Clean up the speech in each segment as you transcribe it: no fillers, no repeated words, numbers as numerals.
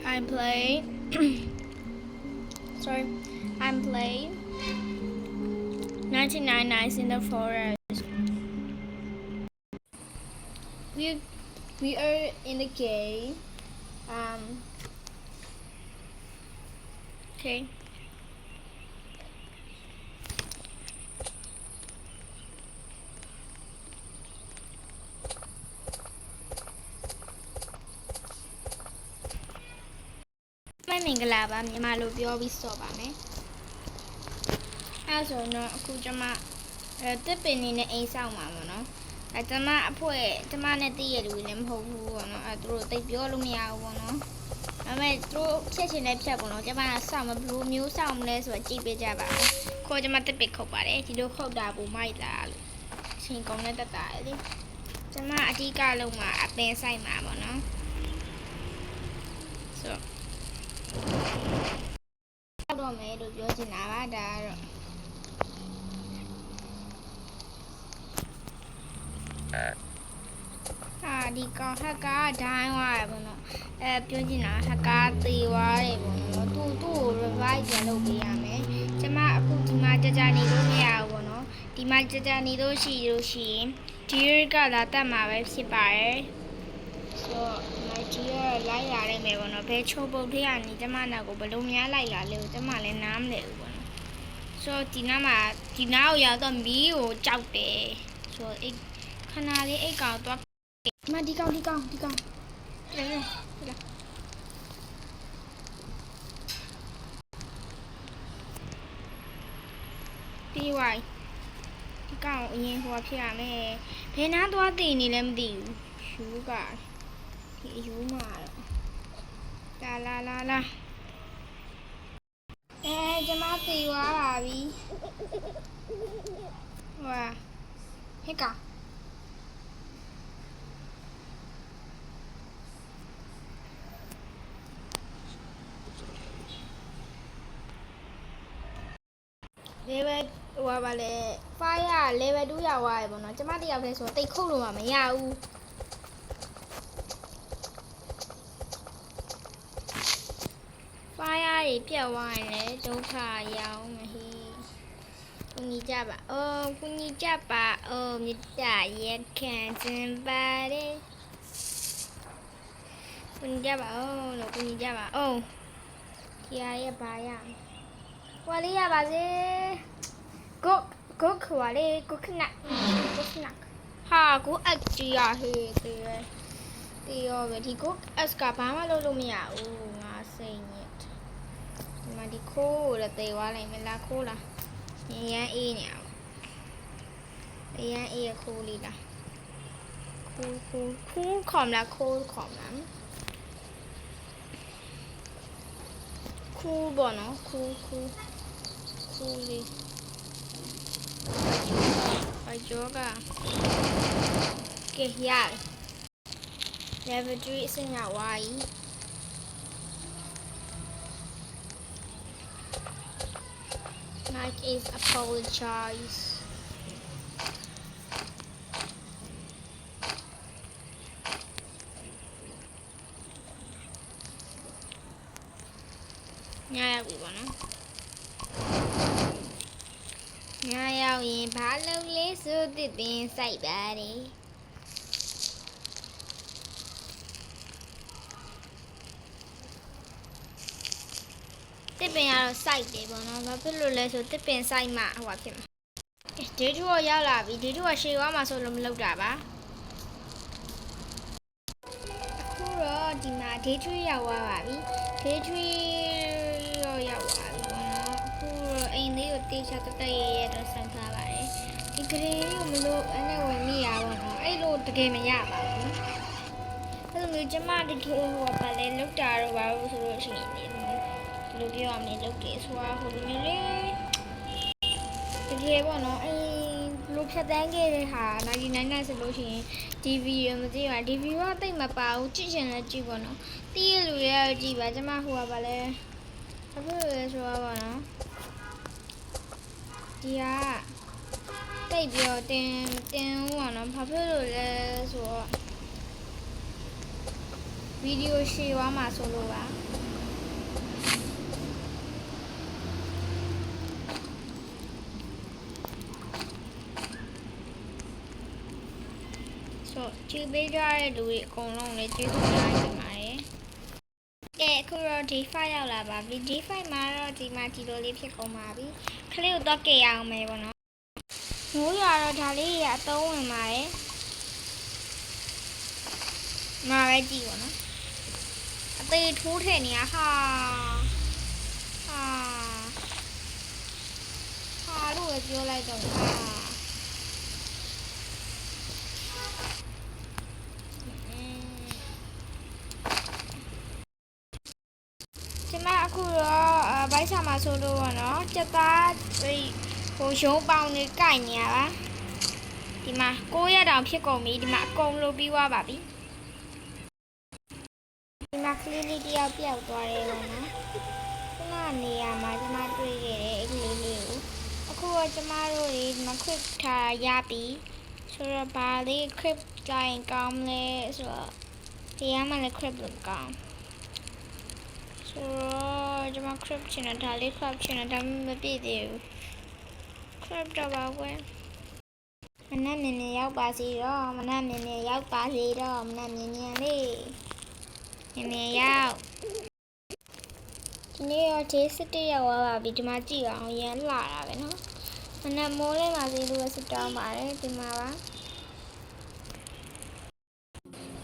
I'm playing sorry I'm playing 99 Nights in the Forest. We are in the game. Okay. My mingla ba myama lo pyo bi so ba me. အဲ့ဆိုတော့အခုကျမတစ်ပင်နေနဲ့အိမ်ဆောင်မှာပေါ့နော်ကျမအဖွဲကျမနဲ့တည့်ရလူလည်းမဟုတ်ဘူးပေါ့နော်သူတို့တိတ်ပြောလို့မရဘူးပေါ့နော်ဒါပေမဲ့သူတို့ဖြတ်ချင်တဲ့ဖြတ်ပေါ့နော်ကျမကစောင့်မဘလို့မျိုးစောင့်မလဲဆိုတော့ကြည့်ပေးကြပါဦးခေါ်ကျမတစ်ပင်ခုတ်ပါတယ်ဒီလိုခုတ်တာပုံမိုက်လာလို့ချင်းကောင်းနဲ့တက်တာလေကျမအဓိကလုံးမှာအပင်ဆိုင်မှာပေါ့နော်ဆိုတော့မယ်လို့ပြောချင်တာပါဒါကတော့ဒီကောင်ဟက်ကားဒိုင်းသွားတယ်ပေါ့နော်ပြောချင်တာဟက်ကားသေသွားတယ်ပေါ့နော်သူ့ကို revive ပြန်လုပ်ပေးရမယ်ကျမအခုဒီမှာကြာနေလို့မရဘူးပေါ့နော်ဒီမှာကြာနေလို့ရှိရင်ဒီရကလာတက်မှာပဲဖြစ်ပါတယ်ဆိုတော့ဒီရလိုက်လာနိုင်မယ်ပေါ့နော်ဘယ်ချိုးပုတ်ထရနေကျမနောက်ကိုဘလို့များလိုက်လာလဲကိုကျမလည်းနားမလဲဘူးပေါ့နော်ဆိုတော့ဒီနားကိုရောက်တော့မီးကိုကြောက်တယ်ဆိုတော့ခဏလေးအိတ်ကောင်တော့မဒီကောင်လေပြီးဝိုင်းဒီကောင်အရင်ဟိုဖြစ်ရမယ်ဘယ်နာသွားတည်နေလဲမသိဘူးယူကဒီယူမှာတော့လာကျမတည်သွားပါပြီဟွာဟဲ့ကောင်level ဟိုပါလေ fire level 2ရောက်သွားပြီပေါ့နော်ကျမတယောက်တည်းဆိုတိတ်ခုတ်လို့မရဘူး fire တွေပြတ်သွားရင်လည်းဒုက္ခရောက်မဟိကူညီကြပါကူညီကြပါမေတ္တာရက်ခံခြင်းပါတယ်ကူညီကြပါလို့ကူညီကြပါဒီဟာရဲ့ဘာရဟွာလေးရပါစေကိုခွာလေးကိုခနဟာကိုအကြီးရဟေးတေရောပဲဒီကိုအစကဘာမှလုပ်လို့မရဘူးငါစိတ်ညစ်ဒီမှာဒီခိုးရတေသွားလိုက်မလားခိုးလားရမ်းအေးနေအောင်ရမ်းအေးခိုးလေးလားခိုးခေါမလားခိုးခေါမလားခိုးပေါ့နော်ခိုးလေးအကျော်ကကဲရ level 3အဆင့်ရောက်သွားပြီNike is apologizeညရောက်ပြီပေါ့နော်ညရောက်ရင်ဘာလုပ်လဲဆိုတစ်ပင်စိုက်ပါတယ်တစ်ပင်ကတော့စိုက်တယ်ပေါ့နော်ဘာဖြစ်လို့လဲဆိုတစ်ပင်စိုက်မှဟိုပါဖြစ်မှာဒေးထူကရောက်လာပြီဒေးထူကရှေ့သွားမှာဆိုလို့မလုပ်တာပါအခုတော့ဒီမှာဒေးထူရောက်သွားပါပြီဒေးထူရောက်သွားပြီပေါ့နော်အခုတော့အိမ်လေးကိုတေးချတရဲတော့ဆန်ထားပါတယ်ဒီဂရင်ကိုမလို့အဲ့နဲ့ဝင်မိရပါတော့အဲ့လိုတကယ်မရပါဘူးအဲ့လိုမျိုးကျမတကယ်ဟိုပါလေလောက်တာတော့ပါဘူးဆိုလို့ရှိရင်လူပြောရမယ်လုပ်တယ်ဆိုတာဟိုလိုမျိုးလေတကယ်ပေါ့နော်အဲ့လိုဖြတ်တန်းခဲ့တဲ့ဟာ99နဲ့ဆိုလို့ရှိရင်ဒီဗီဒီယိုမကြည့်ပါဒီဗီဒီယိုကတိတ်မပါဘူးကြည့်ချင်လည်းကြည့်ပေါ့နော်တီးရလူရဲ့ကြည့်ပါကျမဟိုပါလေအခုလေဆိုတော့ပေါ့နော်ဒီကတိတ်ပြောတင်ဟိုပေါ့နော်ဘာဖြစ်လို့လဲဆိုတော့ ဗီဒီယိုရှည်သွားမှာဆိုလို့ပါဆိုကြည့်ပေးကြတဲ့လူတွေအကုန်လုံးလည်းကျေးဇူးများတင်ပါတယ်ကဲအခုတော့ D5 ရောက်လာပါပြီ D5 မှာတော့ဒီမှာဒီလိုလေးဖြစ်ကုန်ပါပြီခလေးကိုတော့ကြည့်ရအောင်မယ်ပေါ့နော်မိုးရွာတော့ဒါလေးရအသုံးဝင်ပါတယ်မှာပဲကြည့်ပါနော်အသေးထိုးထည့်နေရဟာလို့ပဲပြောလိုက်တော့ဒီမှာအခုတော့ဘိုက်ဆာမှာဆိုလို့ပေါ့နော်စက်သားဟိုရုံးပေါင်နေကြိုက်နေရပါဒီမှာ900တောင်ဖြစ်ကုန်ပြီဒီမှာအကုန်လို့ပြီးသွားပါပြီဒီမှာကလေးလေးတယောက်ပြောက်သွားတယ်ပေါ့နော်ခုနနေရာမှာကျမတွေ့ခဲ့တယ်အဲ့ဒီလေးကိုအခုတော့ကျမတို့ဒီမှာ clip ထားရပြီဆိုတော့ဘာလေး clip တိုင်းကောင်းလဲဆိုတော့ဒီမှာလည်း clip လို့ကောင်းဆိုတော့ကျမ clip ချင်တာဒါလေး clip ချင်တာဒါမှမပြည့်သေးဘူး clip တော့ပါကွယ်မနက်မြင်မြင်ရောက်ပါစေတော့မနက်မြင်မြင်ရောက်ပါစေတော့မနက်မြင်မြင်လေးမြင်မြင်ရောက်ဒီနေ့တော့ဒေး7ရောက်သွားပါပြီဒီမှာကြည့်အောင်ရမ်းလှတာပဲနော်မနက်မိုးလေးပါစေလို့စတောင်းပါတယ်ဒီမှာပါ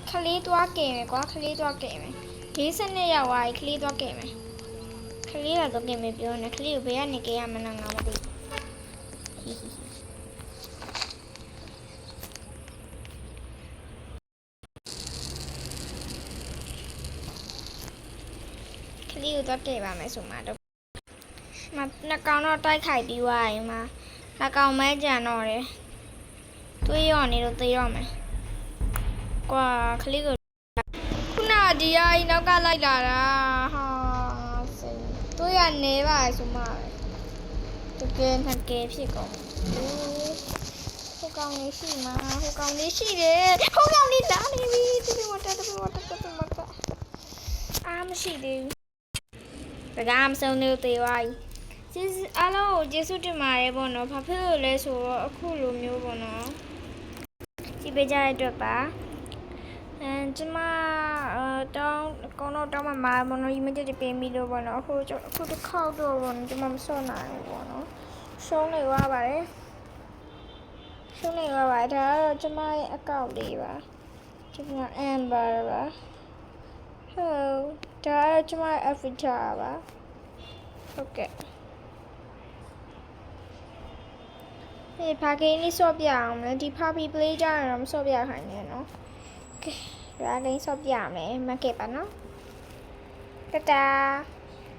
ခလေးသွားကင်မယ်ကွာခလေးသွားကင်မယ်ဒေး7ရောက်သွားပြီခလေးသွားကင်မယ်ခလေးလာတော့ကင်မယ်ပြောနေခလေးကိုဘယ်ကနေကင်ရမလဲငါမသိကလေးကိုတော့တည့်ပါမယ်ဆိုမှတော့နှစ်ကောင်တော့တိုက်ခိုက်ပြီးသွားရင်မှာနှစ်ကောင်မဲကြံတော့တယ်တွေးရောနေလို့သေးတော့မယ်ကွာကလေးကိုခုနဒီအရင်နောက်ကလိုက်လာတာဟာစိတ်တွေးရနေပါဆိုမှတကယ်နှစ်ကယ်ဖြစ်ကုန်ဟိုကောင်လေးရှိမှာဟိုကောင်လေးရှိတယ်ဟိုကောင်လေးလာနေပြီဒီဝတ်တက်အားမရှိသေးဘူးပကမ်းစုံလို့သေးပါကျေးဇူးအားလုံးကိုကျေးဇူးတင်ပါတယ်ပေါ့နော်ဘာဖြစ်လို့လဲဆိုတော့အခုလိုမျိုးပေါ့နော်ကြည့်ပေးကြတဲ့အတွက်ပါကျမတောင်းအကုန်တော့တောင်းမှာပေါ့နော် image တွေပေးပြီးလို့ပေါ့နော်အခုတစ်ခေါက်တော့ပေါ့နော်ကျမမစော့နိုင်ဘူးပေါ့နော်ရှုံးနေသွားပါတယ်ဒါကတော့ကျမရဲ့အကောင့်လေးပါကျမ Amber ပါဟုတ်ဒါကတော့ကျမရဲ့ avatar ပါဟုတ်ကဲ့ဖာဂိမ်းလေးဆော့ပြအောင်မယ်ဒီ Puppy Play ကြရတော့မဆော့ပြခိုင်းနဲ့နော်ကဲဖာဂိမ်းဆော့ပြမယ်မကဲပါနော်တတာ